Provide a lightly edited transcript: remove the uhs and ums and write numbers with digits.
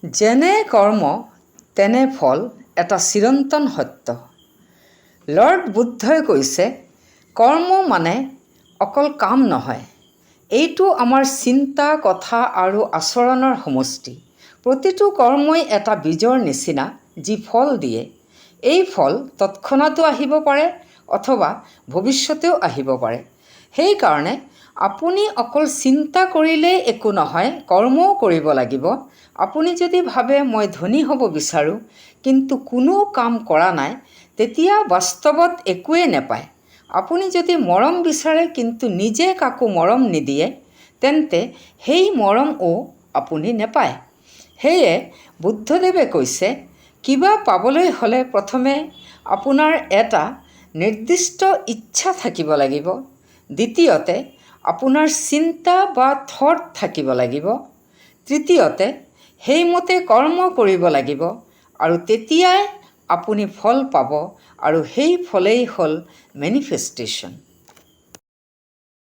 যেনে কৰ্ম তেনে ফল এটা চিৰন্তন সত্য। লৰ্ড বুদ্ধই কৈছে, কৰ্ম মানে অকল কাম নহয়, এইটো আমাৰ চিন্তা, কথা আৰু আচৰণৰ সমষ্টি। প্ৰতিটো কৰ্মই এটা বীজৰ নিচিনা যি ফল দিয়ে। এই ফল তৎক্ষণাতো আহিব পাৰে অথবা ভৱিষ্যতেও আহিব পাৰে। সেইকাৰণে আপুনি অকল চিন্তা কৰিলেই একো নহয়, কৰ্মও কৰিব লাগিব। আপুনি যদি ভাবে মই ধনী হ'ব বিচাৰোঁ কিন্তু কোনো কাম কৰা নাই, তেতিয়া বাস্তৱত একোৱেই নাপায়। আপুনি যদি মৰম বিচাৰে কিন্তু নিজে কাকো মৰম নিদিয়ে, তেন্তে সেই মৰমও আপুনি নাপায়। সেয়ে বুদ্ধদেৱে কৈছে, কিবা পাবলৈ হ'লে প্ৰথমে আপোনাৰ এটা নিৰ্দিষ্ট ইচ্ছা থাকিব লাগিব। দ্বিতীয়তে আপোনাৰ চিন্তা বা থট থাকিব লাগিব। তৃতীয়তে সেইমতে কৰ্ম কৰিব লাগিব আৰু তেতিয়াই আপুনি ফল পাব আৰু সেই ফলেই হ'ল মেনিফেষ্টেশ্যন।